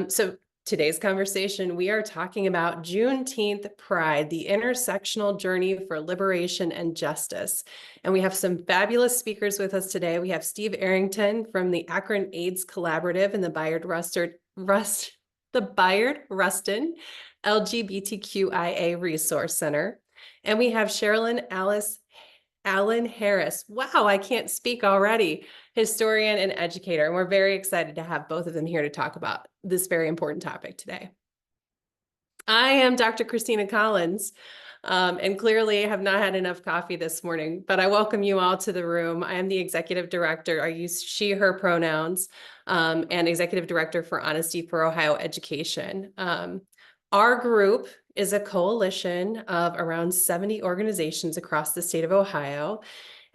So today's conversation, we are talking about Juneteenth Pride, the intersectional journey for liberation and justice. And we have some fabulous speakers with us today. We have Steve Arrington from the Akron AIDS Collaborative and the Bayard Rustin LGBTQIA Resource Center. And we have Sherlynn Allen Harris. Wow, I can't speak already. Historian and educator. And we're very excited to have both of them here to talk about this very important topic today. I am Dr. Christina Collins, and clearly have not had enough coffee this morning, but I welcome you all to the room. I am the executive director. I use she, her pronouns, and executive director for Honesty for Ohio Education. Our group is a coalition of around 70 organizations across the state of Ohio.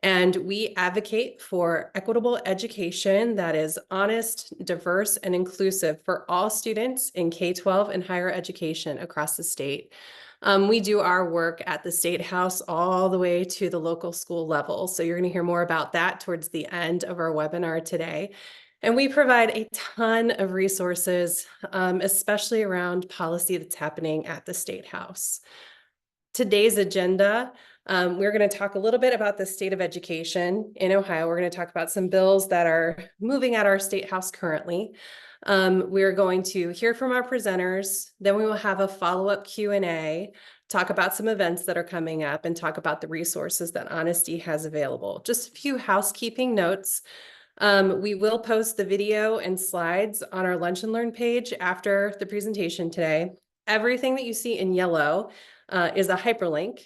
And we advocate for equitable education that is honest, diverse, and inclusive for all students in K-12 and higher education across the state. We do our work at the State House all the way to the local school level. So you're going to hear more about that towards the end of our webinar today. And we provide a ton of resources, especially around policy that's happening at the State House. Today's agenda, we're going to talk a little bit about the state of education in Ohio. We're going to talk about some bills that are moving at our State House currently. We're going to hear from our presenters. Then we will have a follow-up Q&A, talk about some events that are coming up, and talk about the resources that Honesty has available. Just a few housekeeping notes. We will post the video and slides on our Lunch and Learn page after the presentation today. Everything that you see in yellow is a hyperlink.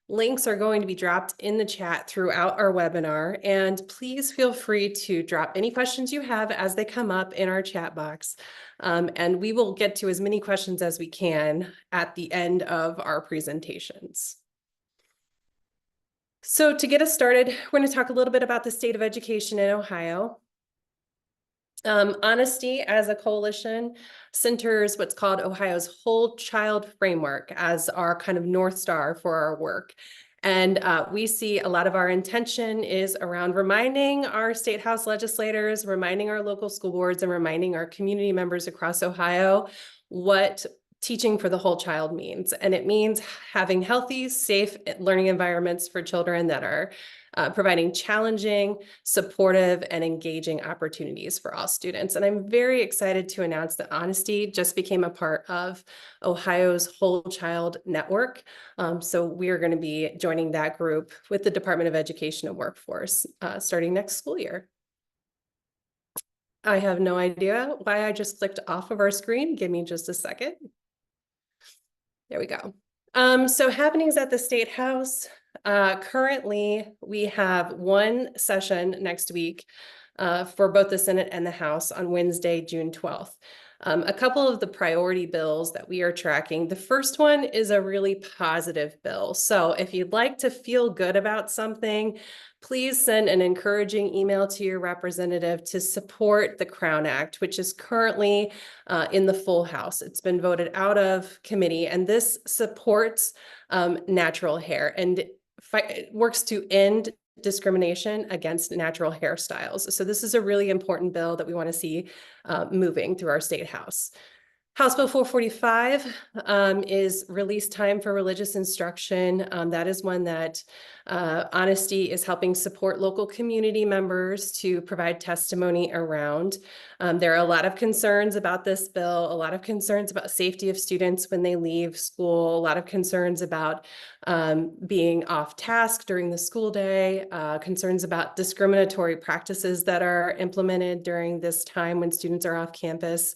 Links are going to be dropped in the chat throughout our webinar, and please feel free to drop any questions you have as they come up in our chat box. And we will get to as many questions as we can at the end of our presentations. So to get us started, we're going to talk a little bit about the state of education in Ohio. Honesty as a coalition centers what's called Ohio's Whole Child Framework as our kind of North Star for our work. And we see a lot of our intention is around reminding our State House legislators, reminding our local school boards, and reminding our community members across Ohio what teaching for the whole child means. And it means having healthy, safe learning environments for children that are providing challenging, supportive, and engaging opportunities for all students. And I'm very excited to announce that Honesty just became a part of Ohio's Whole Child Network. So we are going to be joining that group with the Department of Education and Workforce starting next school year. I have no idea why I just clicked off of our screen. Give me just a second. There we go. So happenings at the State House. Currently, we have one session next week for both the Senate and the House on Wednesday, June 12th. A couple of the priority bills that we are tracking. The first one is a really positive bill. So if you'd like to feel good about something, please send an encouraging email to your representative to support the Crown Act, which is currently in the full House. It's been voted out of committee, and this supports natural hair and works to end discrimination against natural hairstyles. So this is a really important bill that we want to see moving through our State House. House Bill 445 is release time for religious instruction. That is one that Honesty is helping support local community members to provide testimony around. There are a lot of concerns about this bill, a lot of concerns about safety of students when they leave school, a lot of concerns about being off task during the school day, concerns about discriminatory practices that are implemented during this time when students are off campus.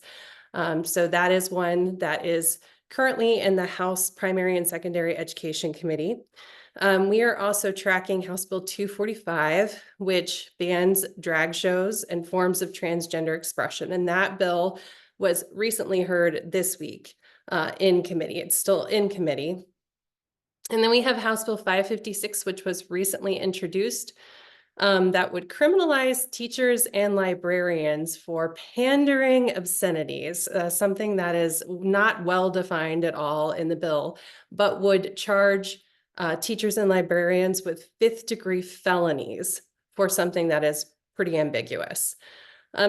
So that is one that is currently in the House Primary and Secondary Education Committee. We are also tracking House Bill 245, which bans drag shows and forms of transgender expression. And that bill was recently heard this week in committee. It's still in committee. And then we have House Bill 556, which was recently introduced. That would criminalize teachers and librarians for pandering obscenities, something that is not well defined at all in the bill, but would charge teachers and librarians with fifth-degree felonies for something that is pretty ambiguous.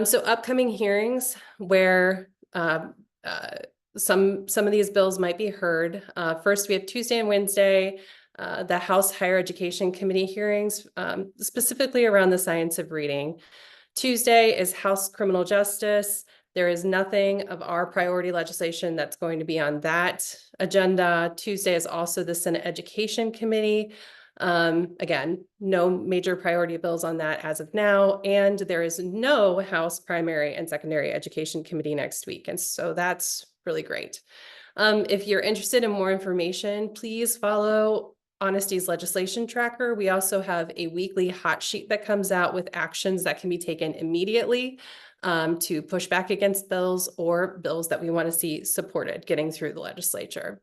So upcoming hearings where some of these bills might be heard. First, we have Tuesday and Wednesday, the House Higher Education Committee hearings, specifically around the science of reading. Tuesday is House Criminal Justice. There is nothing of our priority legislation that's going to be on that agenda. Tuesday is also the Senate Education Committee. Again, no major priority bills on that as of now. And there is no House Primary and Secondary Education Committee next week. And so that's really great. If you're interested in more information, please follow Honesty's legislation tracker. We also have a weekly hot sheet that comes out with actions that can be taken immediately to push back against bills or bills that we want to see supported getting through the legislature.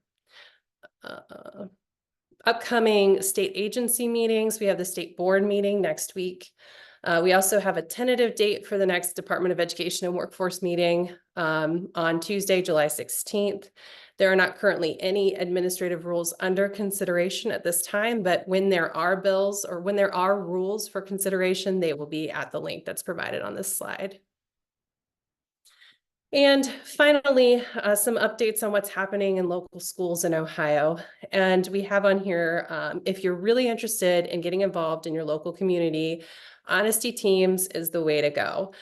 Upcoming state agency meetings, we have the state board meeting next week. We also have a tentative date for the next Department of Education and Workforce meeting on Tuesday, July 16th. There are not currently any administrative rules under consideration at this time, but when there are bills or when there are rules for consideration, they will be at the link that's provided on this slide. And finally, some updates on what's happening in local schools in Ohio. And we have on here, if you're really interested in getting involved in your local community, Honesty Teams is the way to go.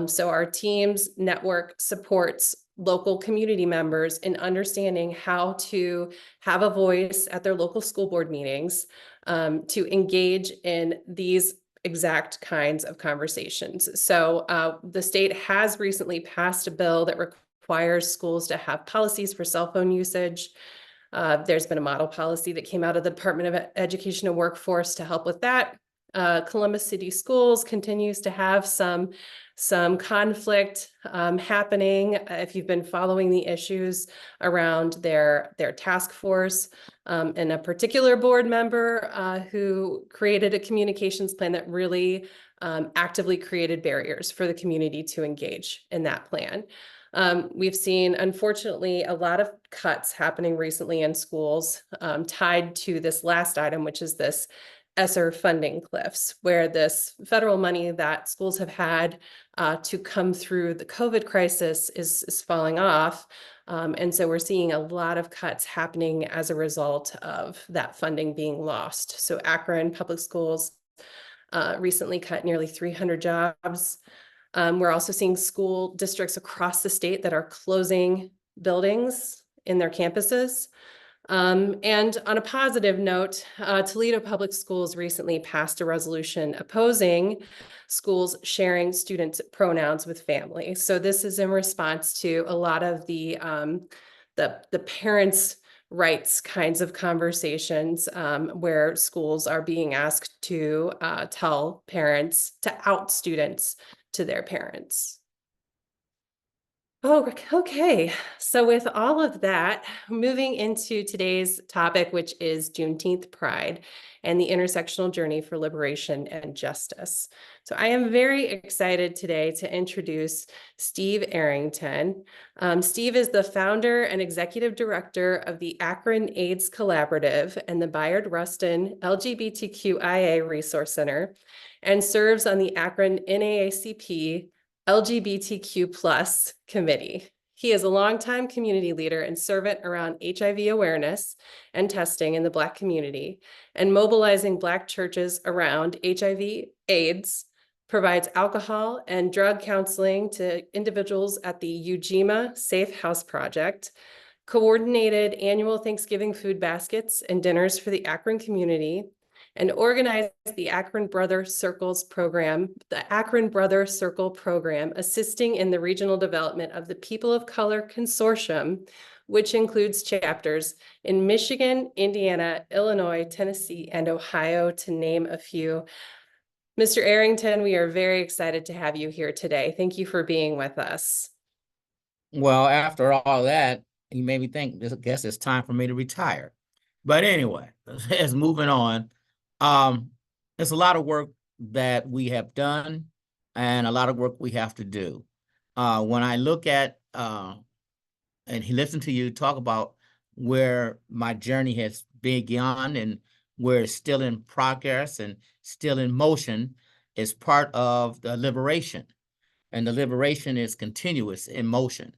So our Teams network supports local community members in understanding how to have a voice at their local school board meetings, to engage in these exact kinds of conversations. So the state has recently passed a bill that requires schools to have policies for cell phone usage. There's been a model policy that came out of the Department of Education and Workforce to help with that. Columbus City Schools continues to have some conflict happening. If you've been following the issues around their task force, and a particular board member who created a communications plan that really actively created barriers for the community to engage in that plan. We've seen, unfortunately, a lot of cuts happening recently in schools tied to this last item, which is this ESSER funding cliffs, where this federal money that schools have had to come through the COVID crisis is falling off. And so we're seeing a lot of cuts happening as a result of that funding being lost. So Akron Public Schools recently cut nearly 300 jobs. We're also seeing school districts across the state that are closing buildings in their campuses. And on a positive note, Toledo Public Schools recently passed a resolution opposing schools sharing students' pronouns with family. So this is in response to a lot of the parents' rights kinds of conversations where schools are being asked to tell parents to out students to their parents. Oh, okay. So with all of that, moving into today's topic, which is Juneteenth Pride and the intersectional journey for liberation and justice. So I am very excited today to introduce Steve Arrington. Steve is the founder and executive director of the Akron AIDS Collaborative and the Bayard Rustin LGBTQIA Resource Center, and serves on the Akron NAACP LGBTQ+ committee. He is a longtime community leader and servant around HIV awareness and testing in the Black community, and mobilizing Black churches around HIV, AIDS, provides alcohol and drug counseling to individuals at the Ujima Safe House Project, coordinated annual Thanksgiving food baskets and dinners for the Akron community, and organized the Akron Brother Circle program, assisting in the regional development of the People of Color Consortium, which includes chapters in Michigan, Indiana, Illinois, Tennessee, and Ohio, to name a few. Mr. Arrington, we are very excited to have you here today. Thank you for being with us. Well, after all that, you made me think, I guess it's time for me to retire. But anyway, let's moving on. There's a lot of work that we have done and a lot of work we have to do. When I look at and listen to you talk about where my journey has begun and where it's still in progress and still in motion, is part of the liberation. And the liberation is continuous in motion.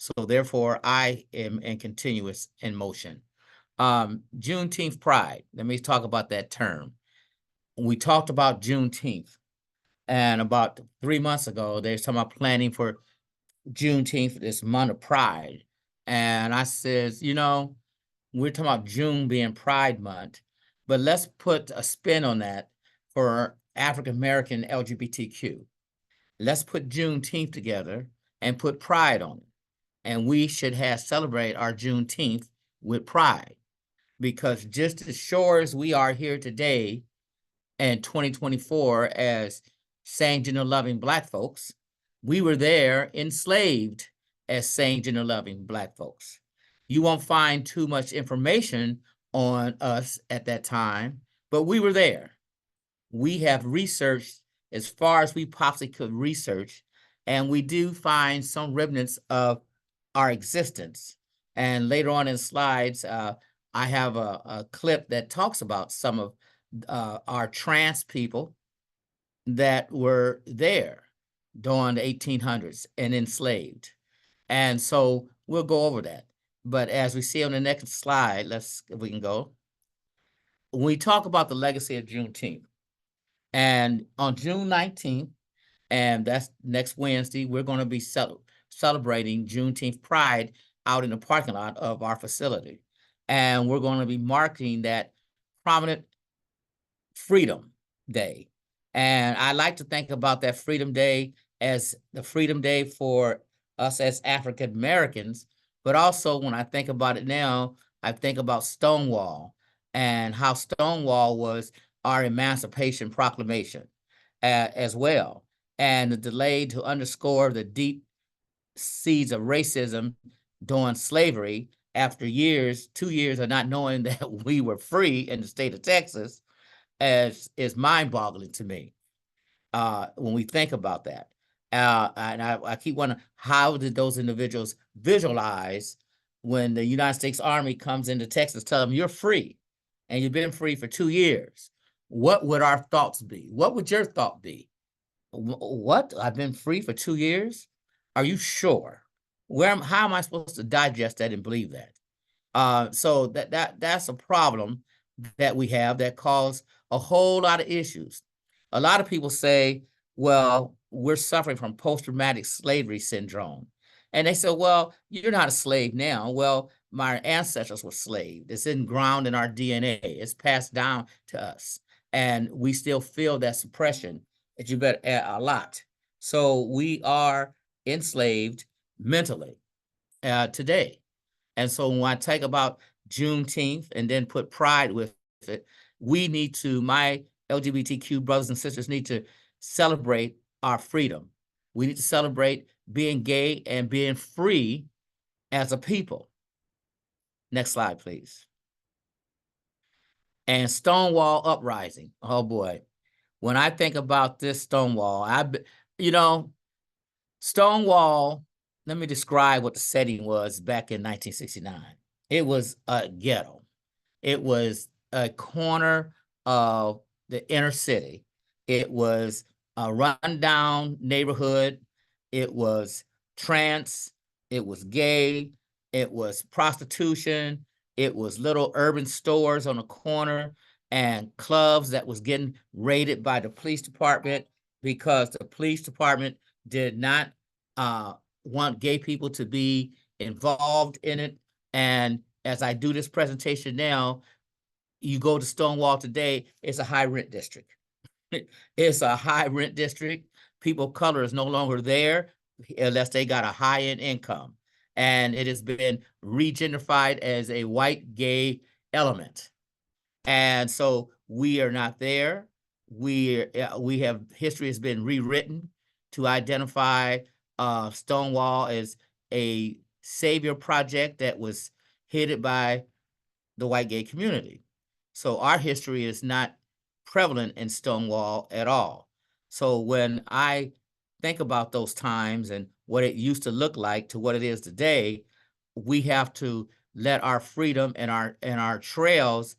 So therefore, I am in continuous in motion. Juneteenth Pride. Let me talk about that term. We talked about Juneteenth, and about 3 months ago, they were talking about planning for Juneteenth, this month of Pride. And I says, you know, we're talking about June being Pride Month, but let's put a spin on that for African American LGBTQ. Let's put Juneteenth together and put Pride on it. And we should have celebrate our Juneteenth with pride, because just as sure as we are here today in 2024 as same gender loving Black folks, we were there enslaved as same gender loving Black folks. You won't find too much information on us at that time, but we were there. We have researched as far as we possibly could research, and we do find some remnants of our existence. And later on in slides, I have a clip that talks about some of our trans people that were there during the 1800s and enslaved. And so we'll go over that. But as we see on the next slide, if we can go. When we talk about the legacy of Juneteenth, and on June 19th, and that's next Wednesday, we're going to be celebrating Juneteenth Pride out in the parking lot of our facility. And we're going to be marking that prominent Freedom Day. And I like to think about that Freedom Day as the Freedom Day for us as African Americans, but also when I think about it now, I think about Stonewall and how Stonewall was our Emancipation Proclamation as well. And the delay to underscore the deep seeds of racism during slavery after 2 years of not knowing that we were free in the state of Texas is mind-boggling to me when we think about that. And I keep wondering, how did those individuals visualize when the United States Army comes into Texas, tell them you're free and you've been free for 2 years? What would our thoughts be? What would your thought be? What? I've been free for 2 years? Are you sure? How am I supposed to digest that and believe that? So that's a problem that we have that cause a whole lot of issues. A lot of people say, well, we're suffering from post-traumatic slavery syndrome. And they say, well, you're not a slave now. Well, my ancestors were slaves. It's ingrained in our DNA. It's passed down to us. And we still feel that suppression that you bet a lot. So we are enslaved mentally today. And so when I talk about Juneteenth and then put pride with it, we need to, my LGBTQ brothers and sisters need to celebrate our freedom. We need to celebrate being gay and being free as a people. Next slide, please. And Stonewall Uprising. Oh boy. When I think about this Stonewall, Stonewall, let me describe what the setting was back in 1969. It was a ghetto. It was a corner of the inner city. It was a rundown neighborhood. It was trans. It was gay. It was prostitution. It was little urban stores on the corner and clubs that was getting raided by the police department because the police department did not want gay people to be involved in it. And as I do this presentation now, you go to Stonewall today, it's a high rent district. It's a high rent district. People of color is no longer there unless they got a high-end income. And it has been regentrified as a white gay element. And so we are not there. History has been rewritten to identify Stonewall as a savior project that was headed by the white gay community. So our history is not prevalent in Stonewall at all. So when I think about those times and what it used to look like to what it is today, we have to let our freedom and our trails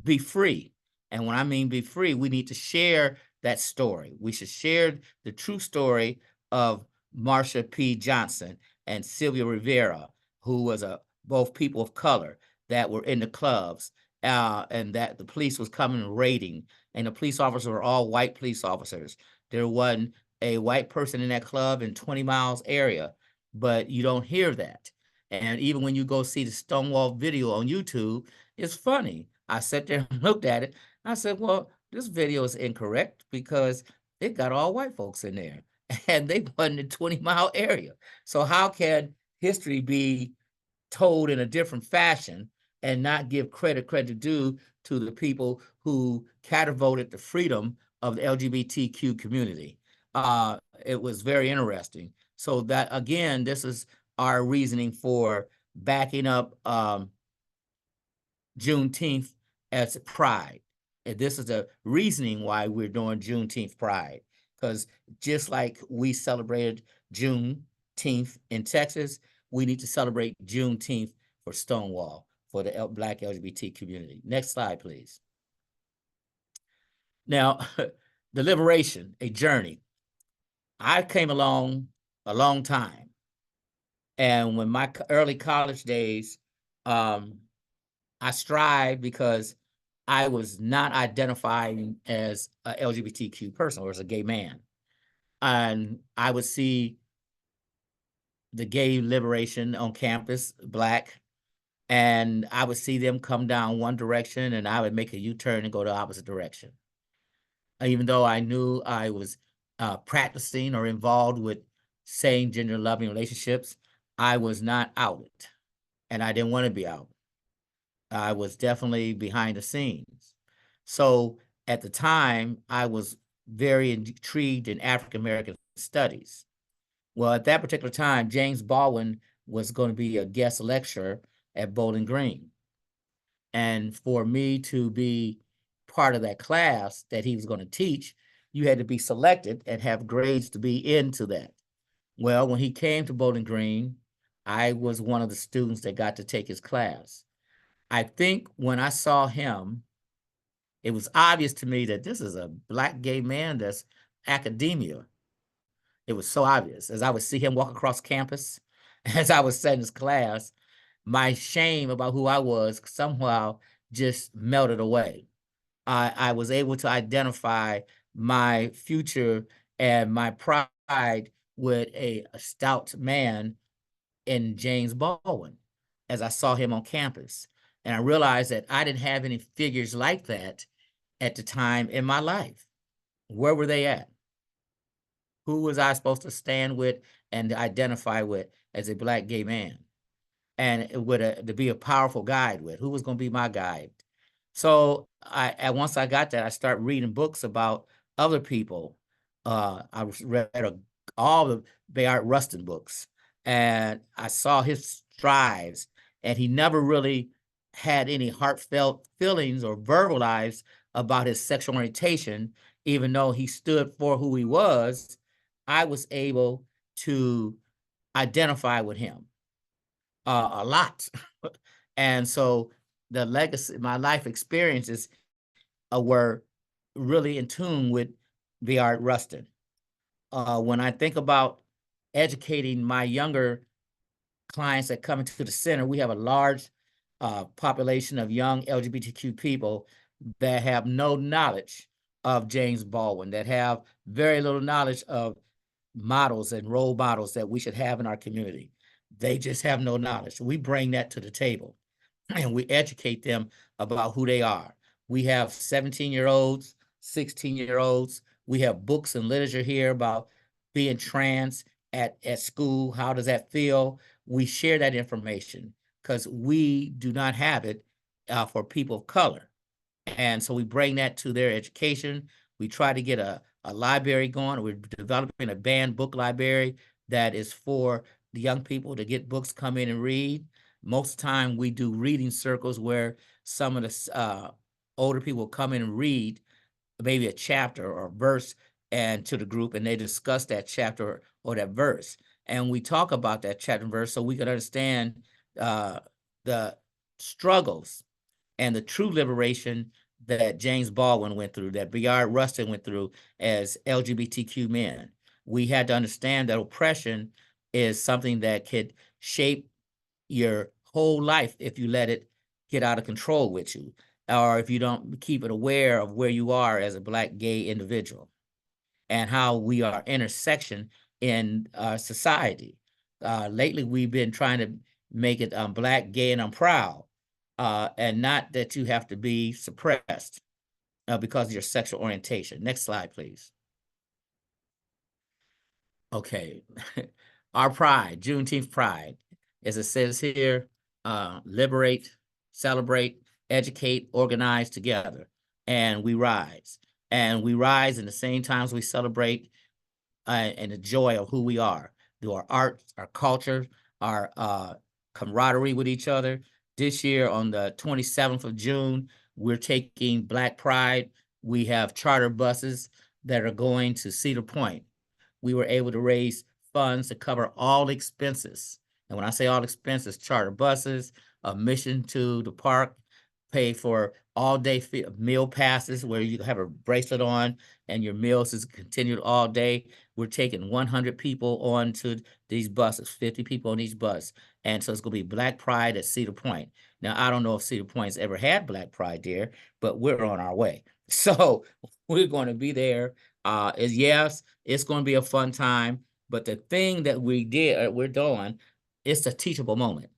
be free. And when I mean be free, we need to share that story. We should share the true story of Marsha P. Johnson and Sylvia Rivera, who was both people of color that were in the clubs, and that the police was coming and raiding, and the police officers were all white police officers. There wasn't a white person in that club in 20 miles area, but you don't hear that. And even when you go see the Stonewall video on YouTube, it's funny. I sat there and looked at it. I said, well, this video is incorrect because it got all white folks in there and they wasn't in 20-mile area. So how can history be told in a different fashion and not give credit due to the people who catapulted the freedom of the LGBTQ community? It was very interesting. So that, again, this is our reasoning for backing up Juneteenth as pride. And this is the reasoning why we're doing Juneteenth pride. Because just like we celebrated Juneteenth in Texas, we need to celebrate Juneteenth for Stonewall, for the Black LGBT community. Next slide, please. Now, the liberation, a journey. I came along a long time. And when my early college days, I strived because I was not identifying as a LGBTQ person or as a gay man. And I would see the gay liberation on campus, Black, and I would see them come down one direction and I would make a U-turn and go the opposite direction. Even though I knew I was practicing or involved with same gender loving relationships, I was not out, and I didn't want to be out. I was definitely behind the scenes. So at the time, I was very intrigued in African American studies. Well, at that particular time, James Baldwin was going to be a guest lecturer at Bowling Green. And for me to be part of that class that he was going to teach, you had to be selected and have grades to be into that. Well, when he came to Bowling Green, I was one of the students that got to take his class. I think when I saw him, it was obvious to me that this is a Black gay man that's academia. It was so obvious. As I would see him walk across campus, as I was setting his class, my shame about who I was somehow just melted away. I was able to identify my future and my pride with a stout man in James Baldwin as I saw him on campus. And I realized that I didn't have any figures like that at the time in my life. Where were they at? Who was I supposed to stand with and identify with as a Black gay man? And to be a powerful guide with? Who was going to be my guide? So once I got that, I started reading books about other people. I read all the Bayard Rustin books, and I saw his strives, and he never really had any heartfelt feelings or verbalized about his sexual orientation, even though he stood for who he was. I was able to identify with him a lot. And so the legacy, my life experiences were really in tune with Bayard Rustin. When I think about educating my younger clients that come into the center, we have a large population of young LGBTQ people that have no knowledge of James Baldwin, that have very little knowledge of models and role models that we should have in our community. They just have no knowledge. We bring that to the table and we educate them about who they are. We have 17-year-olds, 16-year-olds. We have books and literature here about being trans at school. How does that feel? We share that information because we do not have it for people of color. And so we bring that to their education. We try to get a library going. We're developing a banned book library that is for the young people to get books, come in and read. Most of the time we do reading circles where some of the older people come in and read maybe a chapter or a verse and to the group, and they discuss that chapter or that verse. And we talk about that chapter and verse so we can understand the struggles and the true liberation that James Baldwin went through, that Bayard Rustin went through as LGBTQ men. We had to understand that oppression is something that could shape your whole life if you let it get out of control with you, or if you don't keep it aware of where you are as a Black gay individual and how we are intersection in society. Lately, we've been trying to make it Black, gay, and I'm proud, and not that you have to be suppressed because of your sexual orientation. Next slide, please. Okay, our pride, Juneteenth pride, as it says here, liberate, celebrate, educate, organize together, and we rise. And we rise in the same times we celebrate and the joy of who we are through our art, our culture, our camaraderie with each other. This year on the 27th of June, we're taking Black Pride. We have charter buses that are going to Cedar Point. We were able to raise funds to cover all expenses. And when I say all expenses, charter buses, admission to the park, pay for all day meal passes where you have a bracelet on and your meals is continued all day. We're taking 100 people onto these buses, 50 people on each bus. And so it's going to be Black Pride at Cedar Point. Now, I don't know if Cedar Point's ever had Black Pride there, but we're on our way. So we're going to be there. Yes, it's going to be a fun time. But the thing that we're doing, it's a teachable moment.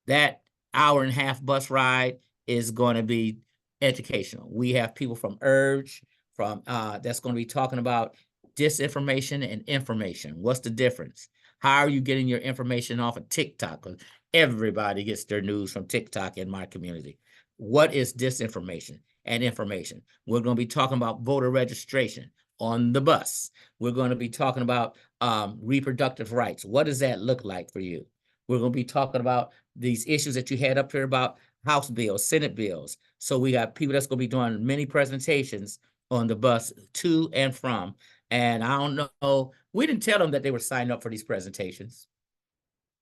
That hour and a half bus ride is going to be educational. We have people from Urge, that's going to be talking about disinformation and information. What's the difference? How are you getting your information off of TikTok? Because everybody gets their news from TikTok in my community. What is disinformation and information? We're going to be talking about voter registration on the bus. We're going to be talking about reproductive rights. What does that look like for you? We're going to be talking about these issues that you had up here about House bills, Senate bills. So we got people that's going to be doing many presentations on the bus to and from. And I don't know, we didn't tell them that they were signing up for these presentations.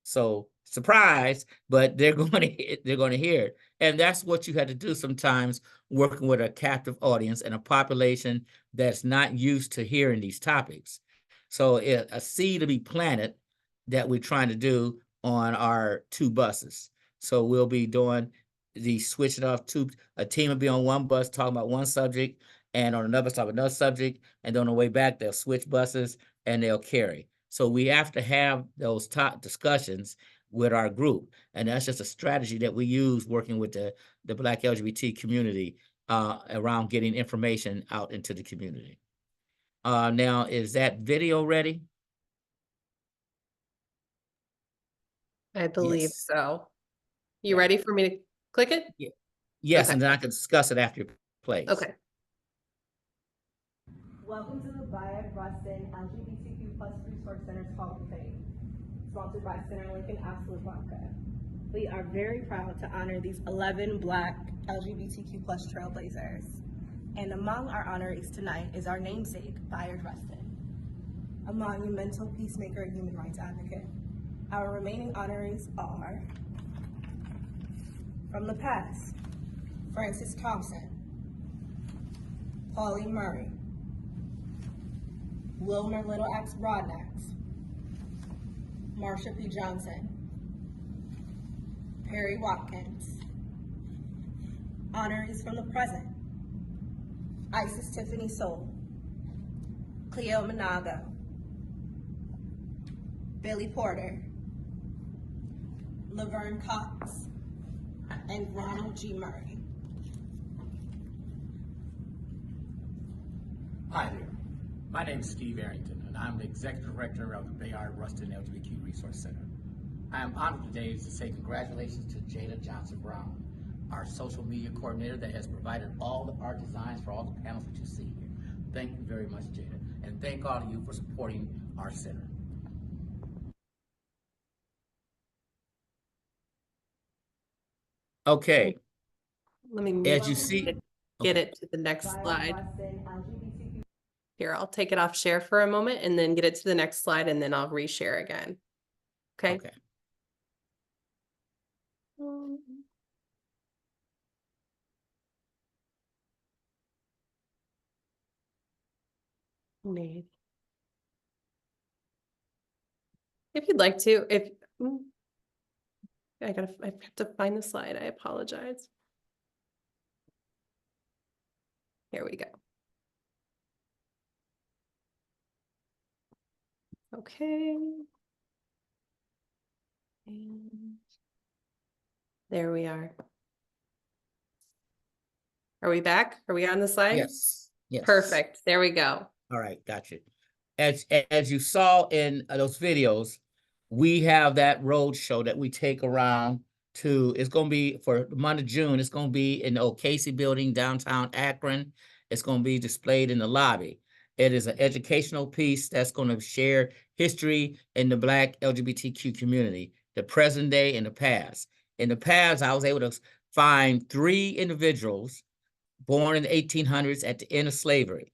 So surprise, but they're going to hear it. And that's what you had to do sometimes, working with a captive audience and a population that's not used to hearing these topics. So a seed to be planted that we're trying to do on our two buses. So we'll be doing the switching off two, a team will be on one bus talking about one subject, and on another talking about another subject, and on the way back, they'll switch buses and they'll carry. So we have to have those top discussions with our group. And that's just a strategy that we use working with the Black LGBT community around getting information out into the community. Now, is that video ready? I believe Yes. so. You Yeah. ready for me to click it? Yeah. Yes, Okay. and then I can discuss it after your place. Okay. Welcome to the Bayard, Rustin LGBTQ+ Resource Center's Hall of Fame, sponsored by Sherlynn and Absolute Vodka. We are very proud to honor these 11 Black LGBTQ+ trailblazers. And among our honorees tonight is our namesake, Bayard Rustin, a monumental peacemaker and human rights advocate. Our remaining honorees are, from the past, Francis Thompson, Pauline Murray, Wilmer Little Axe Broadnax, Marsha P. Johnson, Perry Watkins. Honorees from the present: Isis Tiffany Soul, Cleo Manago, Billy Porter, Laverne Cox, and Ronald G. Murray. Hi there. My name is Steve Arrington, and I'm the Executive Director of the Bayard Rustin LGBTQ Resource Center. I am honored today to say congratulations to Jada Johnson-Brown, our social media coordinator that has provided all the art designs for all the panels that you see here. Thank you very much, Jada, and thank all of you for supporting our center. Okay, Let me move as you see, to get okay. it to the next Bayard slide. Rustin LGBTQ. Here, I'll take it off share for a moment and then get it to the next slide, and then I'll reshare again. Okay. Okay. Made. If you'd like to, I have to find the slide. I apologize. Here we go. Okay. And there we are. Are we back? Are we on the slide? Yes, yes. Perfect. There we go. All right, got you. As you saw in those videos, we have that road show that we take around to, it's going to be for the month of June. It's going to be in the old Casey building, downtown Akron. It's going to be displayed in the lobby. It is an educational piece that's going to share history in the Black LGBTQ community, the present day and the past. In the past, I was able to find 3 individuals born in the 1800s at the end of slavery.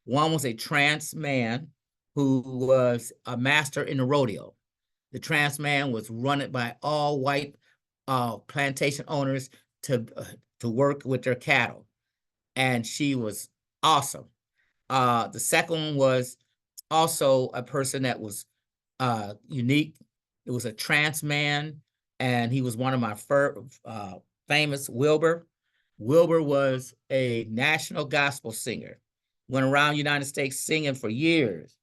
One was a trans man who was a master in the rodeo. The trans man was run by all white plantation owners to work with their cattle. And she was awesome. The second one was also a person that was unique. It was a trans man, and he was one of my famous, Wilbur. Wilbur was a national gospel singer, went around the United States singing for years.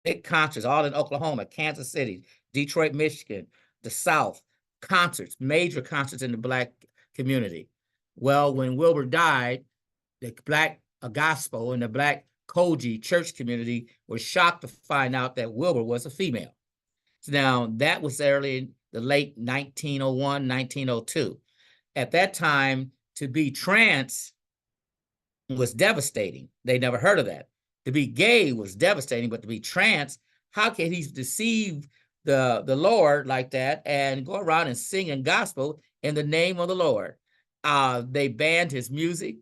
Big concerts, all in Oklahoma, Kansas City, Detroit, Michigan, the South, concerts, major concerts in the Black community. Well, when Wilbur died, the Black gospel and the Black Koji church community were shocked to find out that Wilbur was a female. So now, that was early in the late 1901, 1902. At that time, to be trans was devastating. They never heard of that. To be gay was devastating, but to be trans, how can he deceive the Lord like that and go around and sing in gospel in the name of the Lord? They banned his music.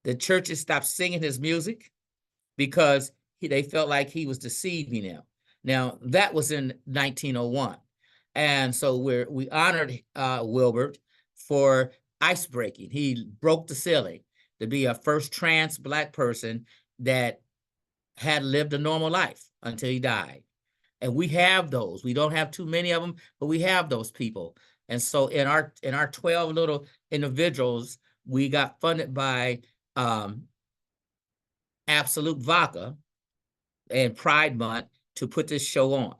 The churches stopped singing his music because they felt like he was deceiving them. Now, that was in 1901. And so we honored Wilbert for ice breaking. He broke the ceiling to be a first trans Black person that had lived a normal life until he died. And we have those. We don't have too many of them, but we have those people. And so in our 12 little individuals, we got funded by Absolute Vodka and Pride Month to put this show on.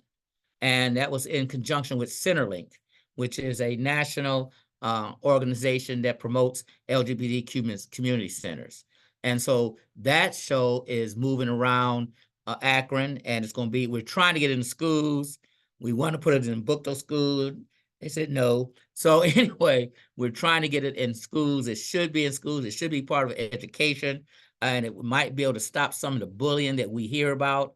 And that was in conjunction with Centerlink, which is a national organization that promotes LGBTQ community centers. And so that show is moving around Akron, and it's going to be, we're trying to get it in schools. We want to put it in Bookto school. They said no. So anyway, we're trying to get it in schools. It should be in schools. It should be part of education, and it might be able to stop some of the bullying that we hear about.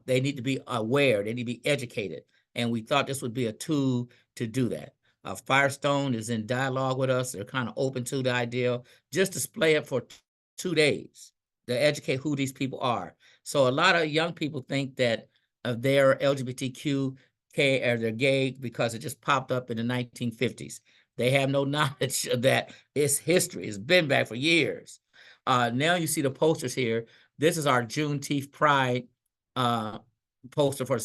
They need to be aware. They need to be educated. And we thought this would be a tool to do that. Firestone is in dialogue with us. They're kind of open to the idea. Just display it for 2 days to educate who these people are. So a lot of young people think that they're LGBTQ or they're gay because it just popped up in the 1950s. They have no knowledge of that. It's history. It's been back for years. Now you see the posters here. This is our Juneteenth Pride poster for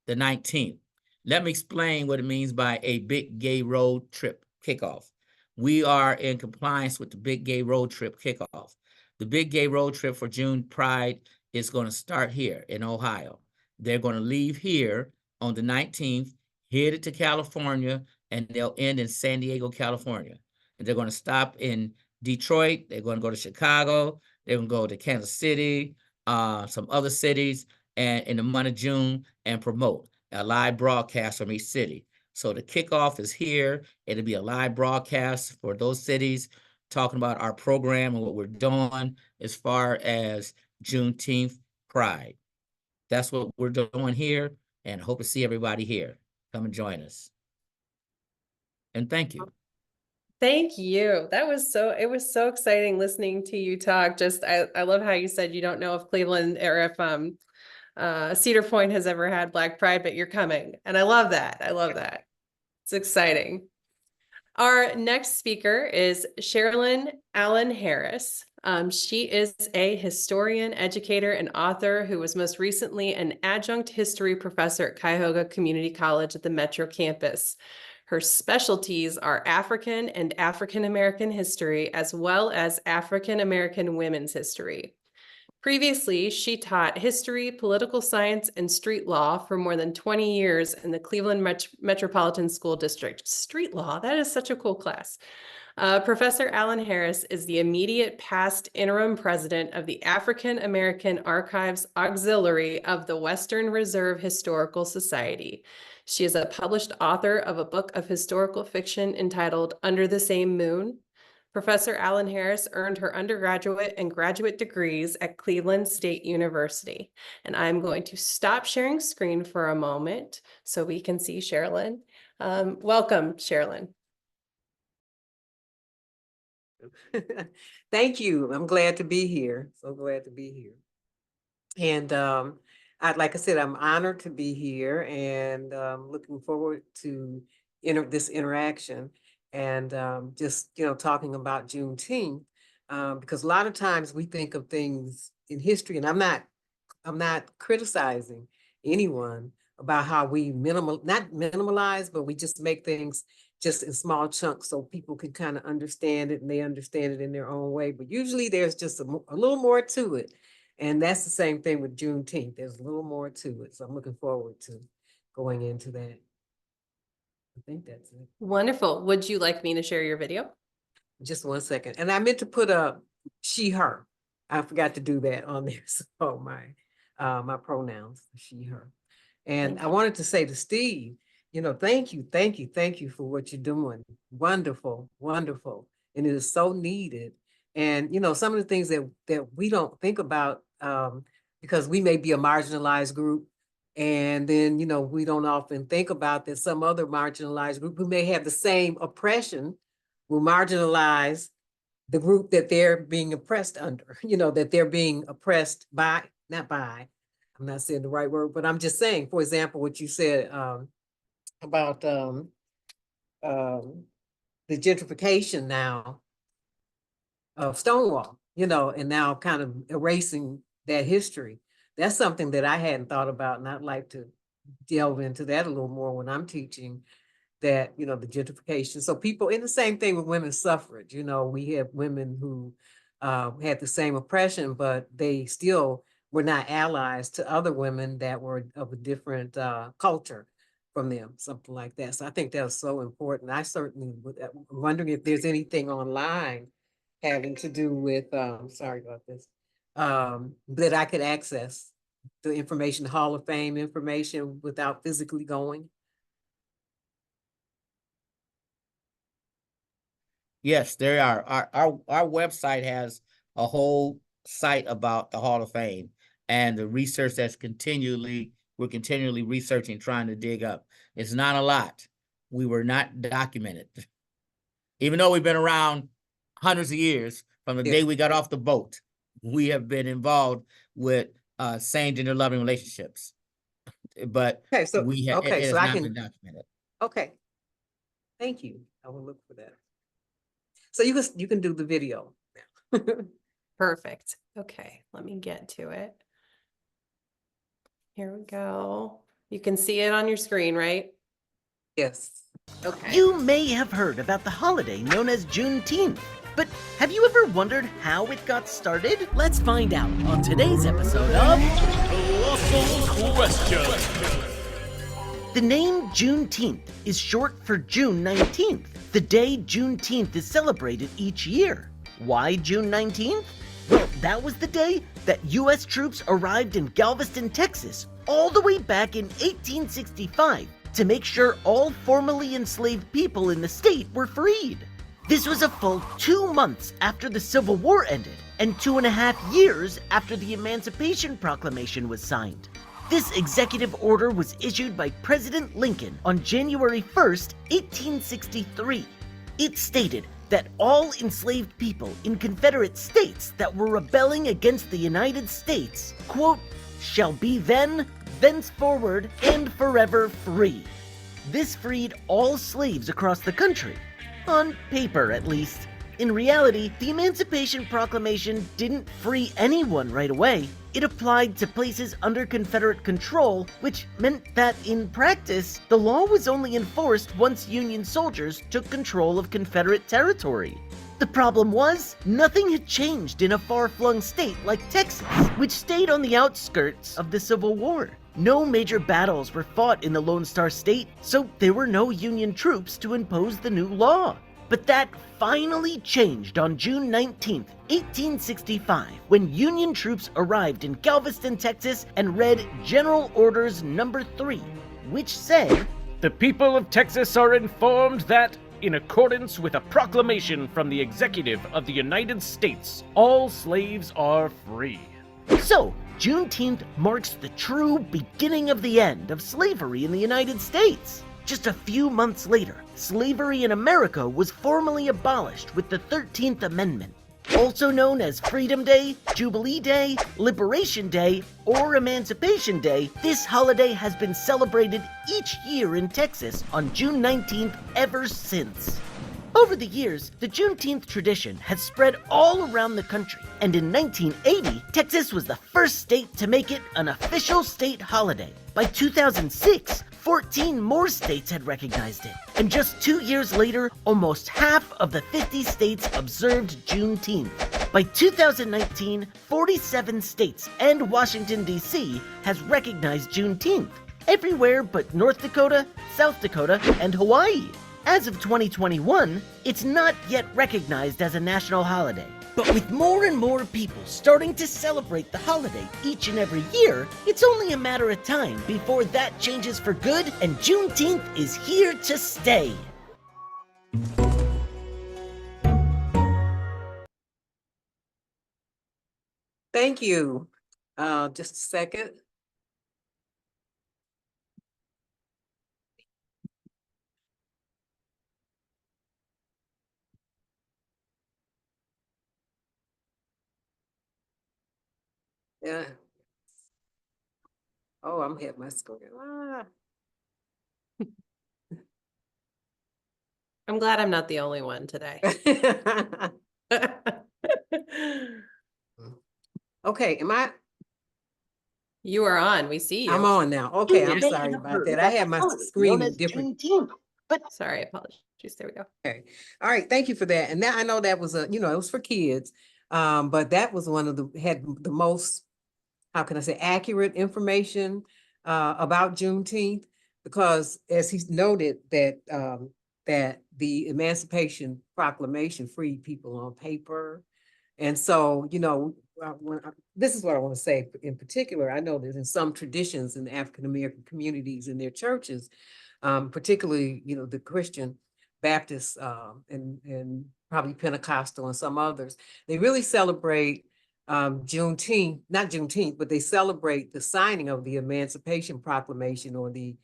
the 19th. Let me explain what it means by a big gay road trip kickoff. We are in compliance with the big gay road trip kickoff. The big gay road trip for June Pride is going to start here in Ohio. They're going to leave here on the 19th, headed to California, and they'll end in San Diego, California. And they're going to stop in Detroit. They're going to go to Chicago. They're going to go to Kansas City, some other cities, and in the month of June, and promote a live broadcast from each city. So the kickoff is here. It'll be a live broadcast for those cities, talking about our program and what we're doing as far as Juneteenth Pride. That's what we're doing here, and hope to see everybody here. Come and join us. And thank you. Thank you. It was so exciting listening to you talk. I love how you said you don't know if Cleveland or if Cedar Point has ever had Black Pride, but you're coming. And I love that. I love that. It's exciting. Our next speaker is Sherlynn Allen Harris. She is a historian, educator, and author who was most recently an adjunct history professor at Cuyahoga Community College at the Metro campus. Her specialties are African and African American history, as well as African American women's history. Previously, she taught history, political science, and street law for more than 20 years in the Cleveland Metropolitan School District. Street law, that is such a cool class. Professor Alan Harris is the immediate past interim president of the African American Archives Auxiliary of the Western Reserve Historical Society. She is a published author of a book of historical fiction entitled Under the Same Moon. Professor Alan Harris earned her undergraduate and graduate degrees at Cleveland State University. And I'm going to stop sharing screen for a moment so we can see Sherlynn. Welcome, Sherlynn. Thank you. I'm glad to be here. So glad to be here. And like I said, I'm honored to be here and looking forward to this interaction and just, talking about Juneteenth, because a lot of times we think of things in history, and I'm not criticizing anyone about how we not minimalize, but we just make things just in small chunks so people can kind of understand it and they understand it in their own way. But usually there's just a little more to it. And that's the same thing with Juneteenth. There's a little more to it. So I'm looking forward to going into that. I think that's it. Wonderful. Would you like me to share your video? Just one second. And I meant to put a she, her. I forgot to do that on there. So my pronouns, she, her. And I wanted to say to Steve, thank you for what you're doing. Wonderful, wonderful. And it is so needed. And, some of the things that we don't think about because we may be a marginalized group. And then, we don't often think about that some other marginalized group who may have the same oppression will marginalize the group that they're being oppressed under, that they're being oppressed by, I'm not saying the right word, but I'm just saying, for example, what you said about the gentrification now of Stonewall, and now kind of erasing that history. That's something that I hadn't thought about, and I'd like to delve into that a little more when I'm teaching that, the gentrification. So people, and the same thing with women's suffrage, we have women who had the same oppression, but they still were not allies to other women that were of a different culture from them, something like that. So I think that was so important. I certainly would, wondering if there's anything online having to do with, sorry about this, that I could access the information, Hall of Fame information without physically going. Yes, there are. Our website has a whole site about the Hall of Fame and the research that's we're continually researching, trying to dig up. It's not a lot. We were not documented. Even though we've been around hundreds of years from the day we got off the boat, we have been involved with same gender loving relationships. But okay, so it has not been documented. Okay. Thank you. I will look for that. So you can do the video now. Perfect. Okay, let me get to it. Here we go. You can see it on your screen, right? Yes. Okay. You may have heard about the holiday known as Juneteenth, but have you ever wondered how it got started? Let's find out on today's episode of Colossal Question. The name Juneteenth is short for June 19th, the day Juneteenth is celebrated each year. Why June 19th? Well, that was the day that U.S. troops arrived in Galveston, Texas, all the way back in 1865 to make sure all formerly enslaved people in the state were freed. This was a full 2 months after the Civil War ended and 2.5 years after the Emancipation Proclamation was signed. This executive order was issued by President Lincoln on January 1st, 1863. It stated that all enslaved people in Confederate states that were rebelling against the United States, quote, shall be then, thenceforward, and forever free. This freed all slaves across the country, on paper at least. In reality, the Emancipation Proclamation didn't free anyone right away. It applied to places under Confederate control, which meant that, in practice, the law was only enforced once Union soldiers took control of Confederate territory. The problem was, nothing had changed in a far-flung state like Texas, which stayed on the outskirts of the Civil War. No major battles were fought in the Lone Star State, so there were no Union troops to impose the new law. But that finally changed on June 19th, 1865, when Union troops arrived in Galveston, Texas, and read General Orders No. 3, which said, "The people of Texas are informed that, in accordance with a proclamation from the Executive of the United States, all slaves are free." So, Juneteenth marks the true beginning of the end of slavery in the United States. Just a few months later, slavery in America was formally abolished with the 13th Amendment. Also known as Freedom Day, Jubilee Day, Liberation Day, or Emancipation Day, this holiday has been celebrated each year in Texas on June 19th ever since. Over the years, the Juneteenth tradition has spread all around the country, and in 1980, Texas was the first state to make it an official state holiday. By 2006, 14 more states had recognized it, and just 2 years later, almost half of the 50 states observed Juneteenth. By 2019, 47 states and Washington, D.C. has recognized Juneteenth, everywhere but North Dakota, South Dakota, and Hawaii. As of 2021, it's not yet recognized as a national holiday. But with more and more people starting to celebrate the holiday each and every year, it's only a matter of time before that changes for good and Juneteenth is here to stay. Thank you. Just a second. Yeah. Oh, I'm hitting my screen. I'm glad I'm not the only one today. Okay, You are on, we see you. I'm on now. Okay, I'm You may sorry have about heard that. I had my screen known as different. Juneteenth, but Sorry, apologies. There we go. Okay. All right. Thank you for that. And now I know that was it was for kids. But that was one of had the most, how can I say, accurate information about Juneteenth, because as he noted that that the Emancipation Proclamation freed people on paper. And so, this is what I want to say in particular. I know that in some traditions in the African-American communities in their churches, particularly, the Christian Baptist and probably Pentecostal and some others, they really celebrate Juneteenth, not Juneteenth, but they celebrate the signing of the Emancipation Proclamation, or the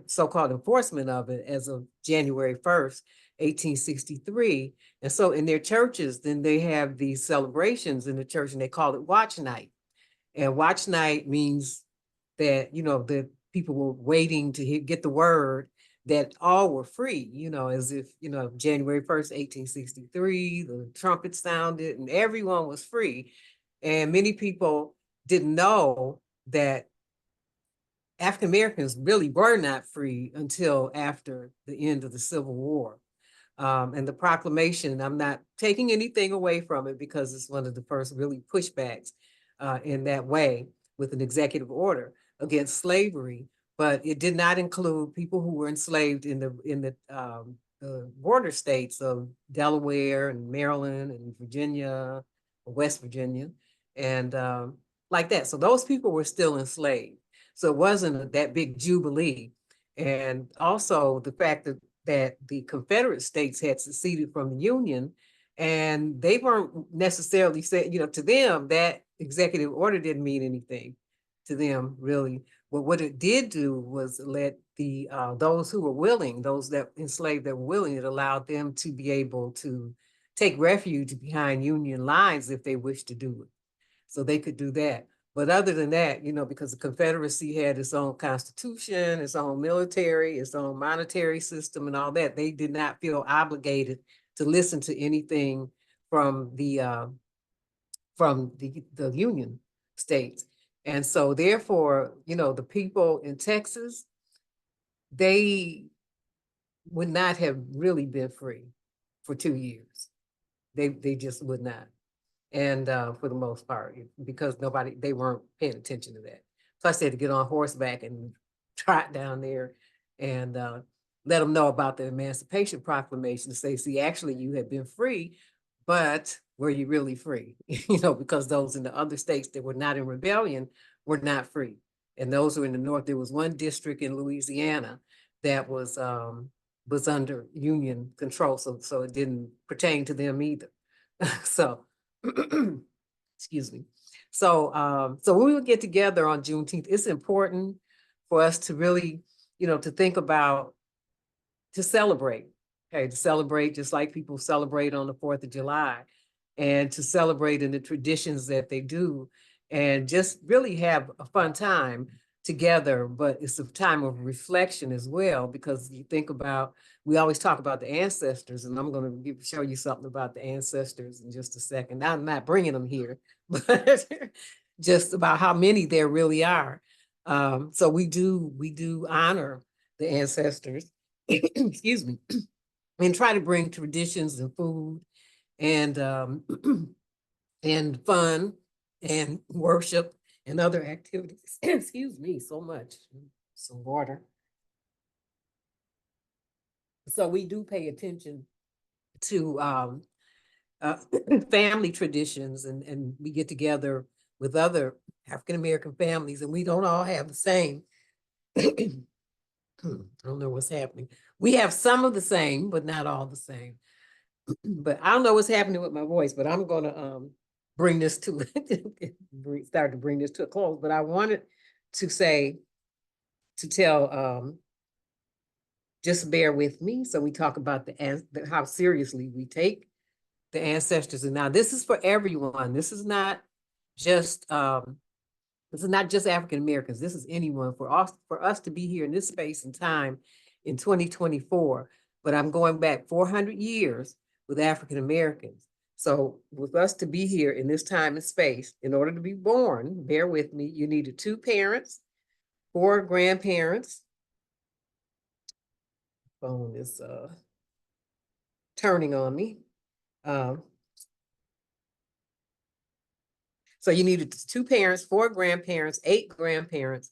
so-called enforcement of it, as of January 1st, 1863. And so in their churches, then they have these celebrations in the church, and they call it Watch Night. And Watch Night means that, the people were waiting to get the word that all were free, as if, January 1st, 1863, the trumpet sounded and everyone was free. And many people didn't know that African Americans really were not free until after the end of the Civil War. And the proclamation, I'm not taking anything away from it, because it's one of the first really pushbacks in that way, with an executive order against slavery. But it did not include people who were enslaved in the border states of Delaware and Maryland and Virginia, West Virginia, and like that. So those people were still enslaved. So it wasn't that big jubilee. And also the fact that the Confederate states had seceded from the Union, and they weren't necessarily saying, to them, that executive order didn't mean anything to them, really. But what it did do was let the those who were willing, those that enslaved that were willing, it allowed them to be able to take refuge behind Union lines if they wished to do it. So they could do that. But other than that, because the Confederacy had its own constitution, its own military, its own monetary system and all that, they did not feel obligated to listen to anything from the Union states. And so therefore, the people in Texas, they would not have really been free for 2 years. They just would not. And for the most part, because they weren't paying attention to that. Plus they had to get on horseback and trot down there and let them know about the Emancipation Proclamation to say, see, actually you had been free, but were you really free? Because those in the other states that were not in rebellion were not free. And those who were in the North, there was one district in Louisiana that was under Union control. So it didn't pertain to them either. So, excuse me. So when we would get together on Juneteenth, it's important for us to really, to think about, to celebrate, okay, to celebrate just like people celebrate on the 4th of July, and to celebrate in the traditions that they do, and just really have a fun time together. But it's a time of reflection as well, because you think about, we always talk about the ancestors, and I'm going to show you something about the ancestors in just a second. I'm not bringing them here, but just about how many there really are. So we do honor the ancestors, excuse me, and try to bring traditions and food and and fun and worship and other activities. Excuse me so much. Some water. So we do pay attention to family traditions, and we get together with other African-American families, and we don't all have the same. I don't know what's happening. We have some of the same, but not all the same. But I don't know what's happening with my voice, but I'm gonna bring this to start to bring this to a close. But I wanted to tell, just bear with me. So we talk about how seriously we take the ancestors. And now this is for everyone. This is not just African Americans. This is anyone, for us to be here in this space and time in 2024. But I'm going back 400 years with African Americans. So with us to be here in this time and space, in order to be born, bear with me, you needed 2 parents, 4 grandparents. Phone is turning on me. So you needed 2 parents, 4 grandparents, 8 grandparents,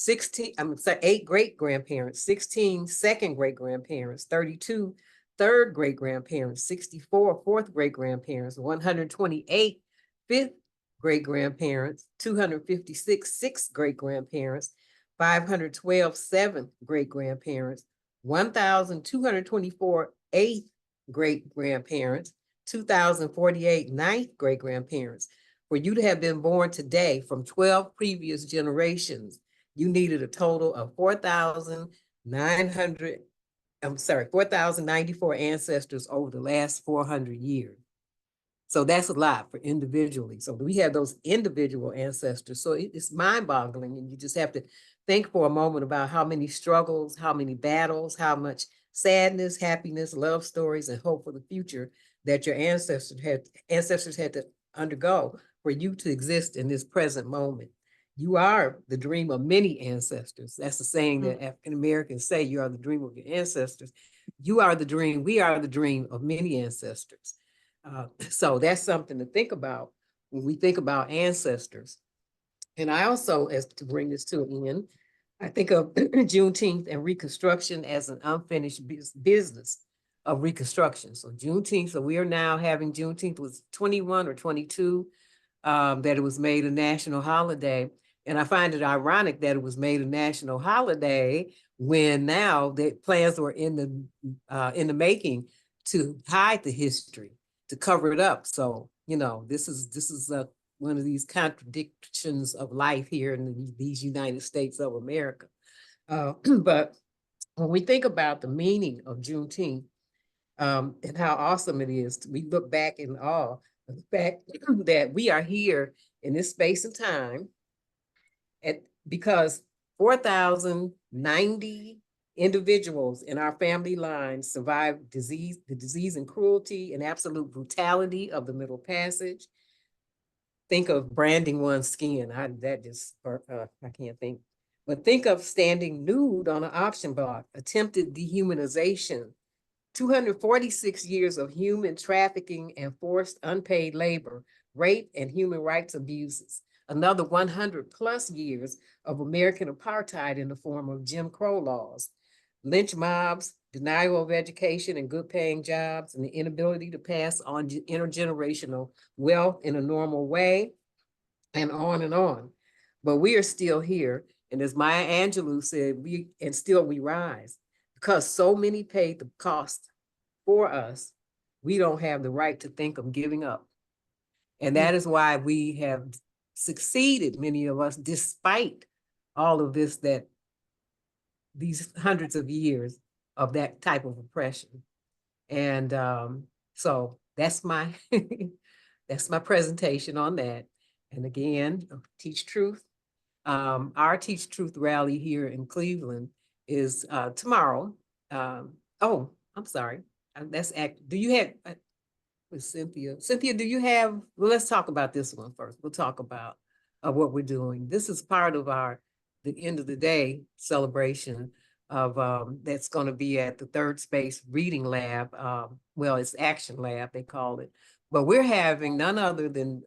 8 great grandparents, 16 second great grandparents, 32 third great grandparents, 64 fourth great grandparents, 128 fifth great grandparents, 256 sixth great grandparents, 512 seventh great grandparents, 1,224 eighth great grandparents, 2,048 ninth great grandparents. For you to have been born today from 12 previous generations, you needed a total of 4,094 ancestors over the last 400 years. So that's a lot for individually. So we have those individual ancestors. So it's mind-boggling, and you just have to think for a moment about how many struggles, how many battles, how much sadness, happiness, love stories, and hope for the future that your ancestors had to undergo for you to exist in this present moment. You are the dream of many ancestors. That's the saying that African Americans say, you are the dream of your ancestors. You are the dream, we are the dream of many ancestors. So that's something to think about when we think about ancestors. And I also, as to bring this to an end, I think of Juneteenth and Reconstruction as an unfinished business of Reconstruction. So Juneteenth, so we are now having Juneteenth was 21 or 22, that it was made a national holiday. And I find it ironic that it was made a national holiday when now the plans were in the making to hide the history, to cover it up. So, this is one of these contradictions of life here in these United States of America. But when we think about the meaning of Juneteenth, and how awesome it is, we look back in awe of the fact that we are here in this space and time, because 4,090 individuals in our family lines survived the disease and cruelty and absolute brutality of the Middle Passage. Think of branding one's skin. I can't think. But think of standing nude on an auction block, attempted dehumanization, 246 years of human trafficking and forced unpaid labor, rape and human rights abuses, another 100+ years of American apartheid in the form of Jim Crow laws, lynch mobs, denial of education and good paying jobs, and the inability to pass on intergenerational wealth in a normal way, and on and on. But we are still here. And as Maya Angelou said, we rise, because so many paid the cost for us. We don't have the right to think of giving up. And that is why we have succeeded, many of us, despite all of this, these hundreds of years of that type of oppression. And so that's my that's my presentation on that. And again, Teach Truth. Our Teach Truth rally here in Cleveland is tomorrow. Oh, I'm sorry. Do you have with Cynthia? Cynthia, do you have? Well, let's talk about this one first. We'll talk about what we're doing. This is part of the end of the day celebration of that's going to be at the Third Space Reading Lab. Well, it's Action Lab, they call it. But we're having none other than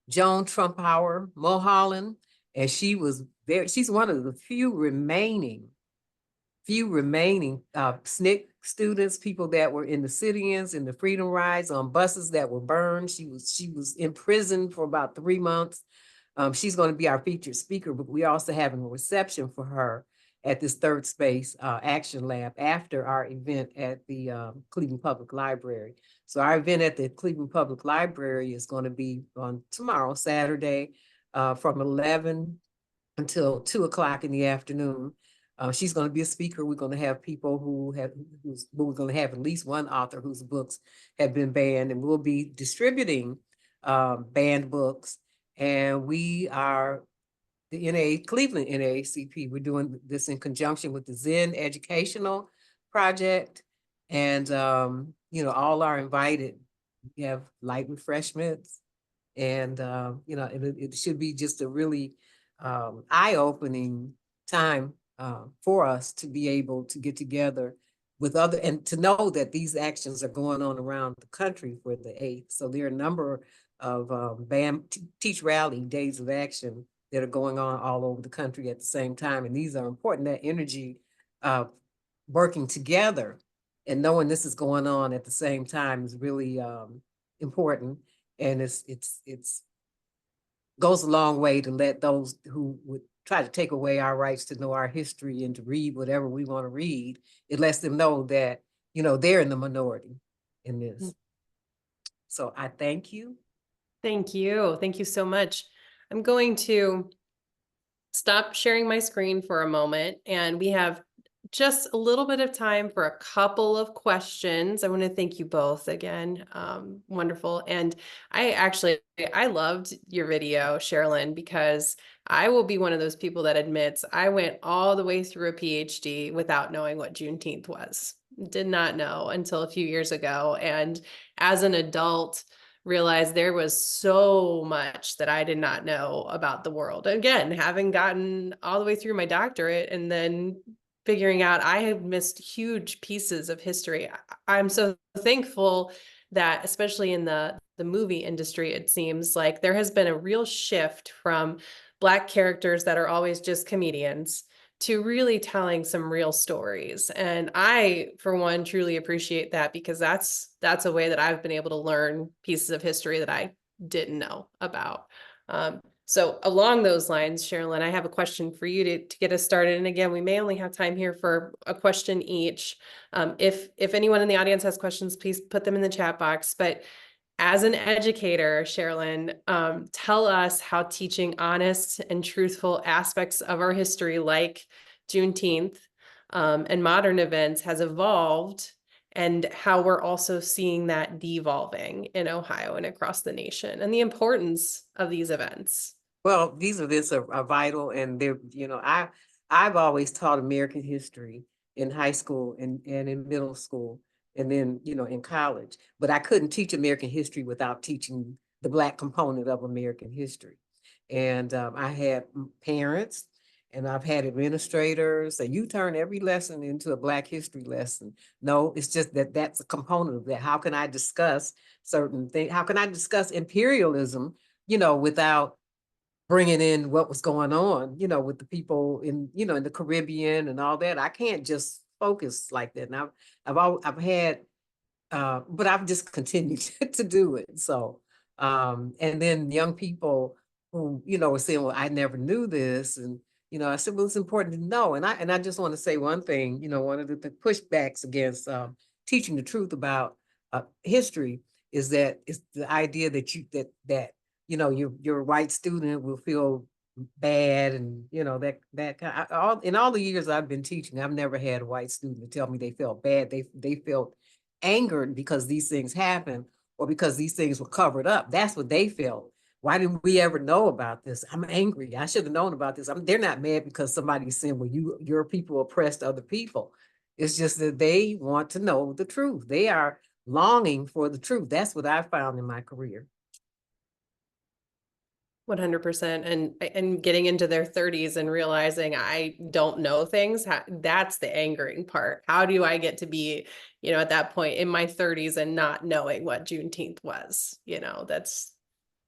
Joan Trumpauer Mulholland, and she's one of the few remaining SNCC students, people that were in the sit-ins, in the freedom rides, on buses that were burned. She was in prison for about 3 months. She's going to be our featured speaker, but we also having a reception for her at this Third Space Action Lab after our event at the Cleveland Public Library. So our event at the Cleveland Public Library is going to be on tomorrow, Saturday, from 11 until 2 o'clock in the afternoon. She's going to be a speaker. We're going to have people we're going to have at least one author whose books have been banned, and we'll be distributing banned books. And we are the Cleveland NAACP. We're doing this in conjunction with the Zen Educational Project. And, all are invited. We have light refreshments, and, it should be just a really eye-opening time for us to be able to get together with and to know that these actions are going on around the country for the 8th. So there are a number of Teach Rally Days of Action that are going on all over the country at the same time. And these are important. That energy working together and knowing this is going on at the same time is really important. And it's goes a long way to let those who would try to take away our rights to know our history and to read whatever we want to read. It lets them know that, they're in the minority in this. So I thank you. Thank you. Thank you so much. I'm going to stop sharing my screen for a moment, and we have just a little bit of time for a couple of questions. I want to thank you both again. Wonderful. And I loved your video, Sherlynn, because I will be one of those people that admits I went all the way through a PhD without knowing what Juneteenth was. Did not know until a few years ago. And as an adult, realized there was so much that I did not know about the world. Again, having gotten all the way through my doctorate and then figuring out I have missed huge pieces of history. I'm so thankful that, especially in the movie industry, it seems like there has been a real shift from Black characters that are always just comedians to really telling some real stories. And I, for one, truly appreciate that, because that's a way that I've been able to learn pieces of history that I didn't know about. So along those lines, Sherlynn, I have a question for you to get us started. And again, we may only have time here for a question each. If anyone in the audience has questions, please put them in the chat box. But as an educator, Sherlynn, tell us how teaching honest and truthful aspects of our history, like Juneteenth and modern events, has evolved, and how we're also seeing that devolving in Ohio and across the nation, and the importance of these events. Well, these events are vital, and they're, I I've always taught American history in high school and in middle school, and then, in college. But I couldn't teach American history without teaching the Black component of American history. And I had parents, and I've had administrators say, you turn every lesson into a Black history lesson. No, it's just that that's a component of that. How can I discuss certain things? How can I discuss imperialism, without bringing in what was going on, with the people in, in the Caribbean and all that? I can't just focus like that. And I've had, but I've just continued to do it. So, and then young people who, were saying, well, I never knew this. And, I said, well, it's important to know. And I just want to say one thing, one of the pushbacks against teaching the truth about history is that it's the idea that your white student will feel bad, and that kind of, in all the years I've been teaching, I've never had a white student to tell me they felt bad. They felt angered because these things happened, or because these things were covered up. That's what they felt. Why didn't we ever know about this? I'm angry. I should have known about this. They're not mad because somebody's saying, well, your people oppressed other people. It's just that they want to know the truth. They are longing for the truth. That's what I found in my career. 100%. And getting into their 30s and realizing I don't know things, that's the angering part. How do I get to be, at that point in my 30s and not knowing what Juneteenth was?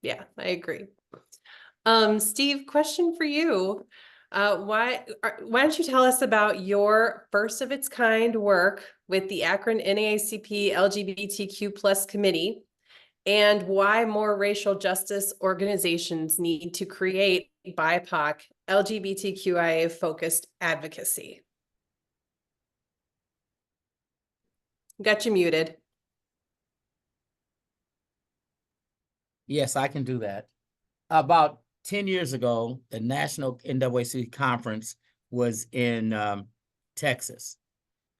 Yeah, I agree. Steve, question for you. Why don't you tell us about your first of its kind work with the Akron NAACP LGBTQ+ committee, and why more racial justice organizations need to create BIPOC LGBTQIA focused advocacy? Got you muted. Yes, I can do that. About 10 years ago, the National NAACP conference was in Texas,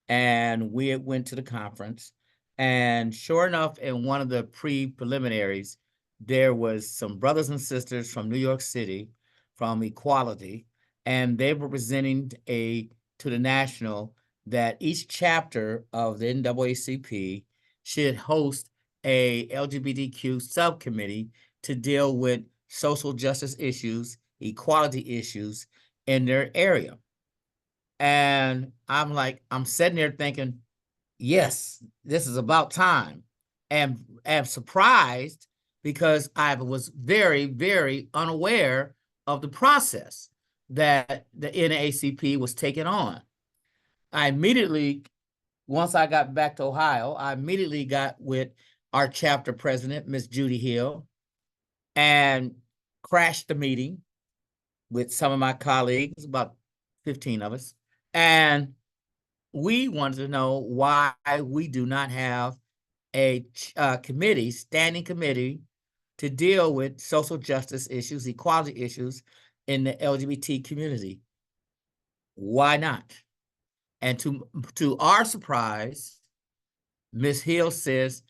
and we went to the conference. And sure enough, in one of the preliminaries, there was some brothers and sisters from New York City, from Equality, and they were presenting to the national that each chapter of the NAACP should host a LGBTQ subcommittee to deal with social justice issues, equality issues in their area. And I'm sitting there thinking, yes, this is about time. And I'm surprised because I was very, very unaware of the process that the NAACP was taking on. Once I got back to Ohio, I immediately got with our chapter president, Miss Judy Hill, and crashed the meeting with some of my colleagues, about 15 of us. And we wanted to know why we do not have a standing committee to deal with social justice issues, equality issues in the LGBT community. Why not? And to our surprise, Ms. Hill says,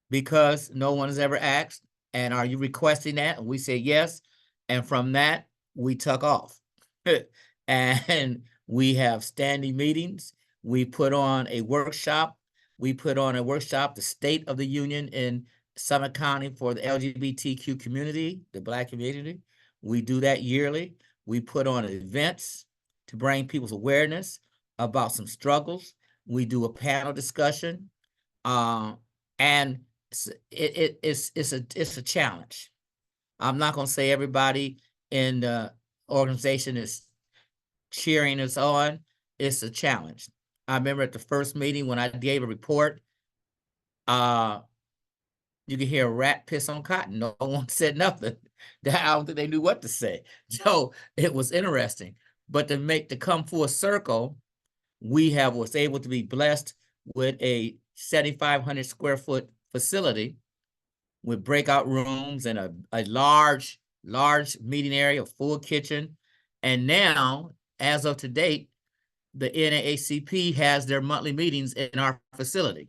because no one has ever asked, and are you requesting that? And we said yes. And from that, we took off. And we have standing meetings. We put on a workshop. The State of the Union in Summit County for the LGBTQ community, the Black community. We do that yearly. We put on events to bring people's awareness about some struggles. We do a panel discussion, and it's a challenge. I'm not going to say everybody in the organization is cheering us on. It's a challenge. I remember at the first meeting when I gave a report, you could hear a rat piss on cotton. No one said nothing. I don't think they knew what to say. So it was interesting. But to come full circle, we was able to be blessed with a 7,500 square foot facility with breakout rooms and a large meeting area, a full kitchen. And now, as of today, the NAACP has their monthly meetings in our facility.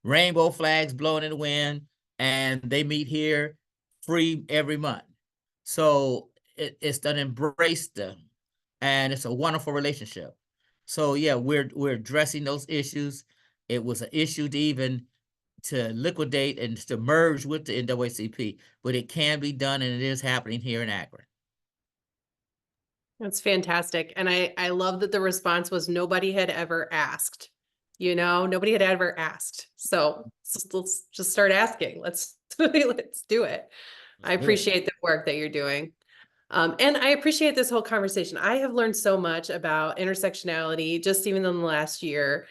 Rainbow flags blowing in the wind, and they meet here free every month. So it's done embrace the and it's a wonderful relationship. So yeah, we're addressing those issues. It was an issue to liquidate and to merge with the NAACP, but it can be done, and it is happening here in Akron. That's fantastic. And I love that the response was nobody had ever asked. Nobody had ever asked. So let's just start asking. Let's do it. I appreciate the work that you're doing. And I appreciate this whole conversation. I have learned so much about intersectionality just even in the last year,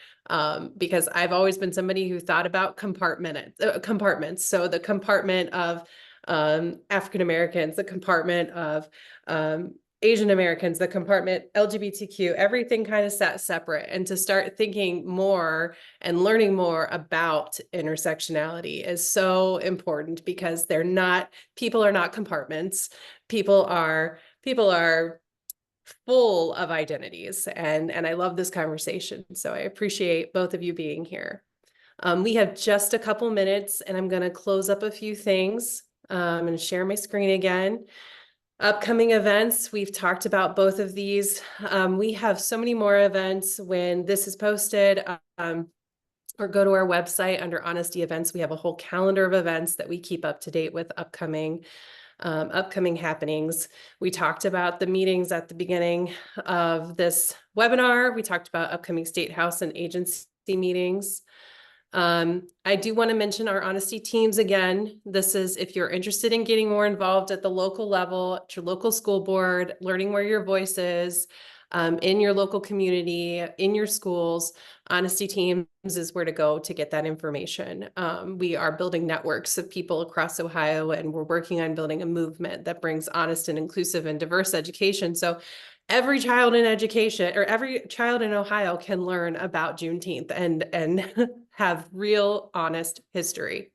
because I've always been somebody who thought about compartments. So the compartment of African Americans, the compartment of Asian Americans, the compartment LGBTQ, everything kind of sat separate. And to start thinking more and learning more about intersectionality is so important, because people are not compartments. People are full of identities, and I love this conversation. So I appreciate both of you being here. We have just a couple minutes, and I'm going to close up a few things and share my screen again. Upcoming events, we've talked about both of these. We have so many more events when this is posted, or go to our website under Honesty Events. We have a whole calendar of events that we keep up to date with upcoming happenings. We talked about the meetings at the beginning of this webinar. We talked about upcoming state house and agency meetings. I do want to mention our honesty teams again. This is if you're interested in getting more involved at the local level, at your local school board, learning where your voice is, in your local community, in your schools. Honesty teams is where to go to get that information. We are building networks of people across Ohio, and we're working on building a movement that brings honest and inclusive and diverse education. So every child in education, or every child in Ohio, can learn about Juneteenth and have real, honest history.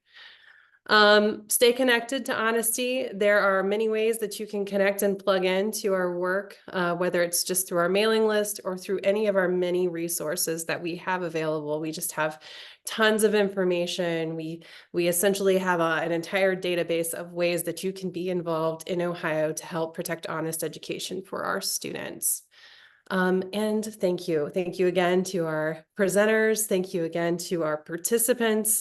Stay connected to Honesty. There are many ways that you can connect and plug into our work, whether it's just through our mailing list or through any of our many resources that we have available. We just have tons of information. We essentially have an entire database of ways that you can be involved in Ohio to help protect honest education for our students. And thank you. Thank you again to our presenters. Thank you again to our participants.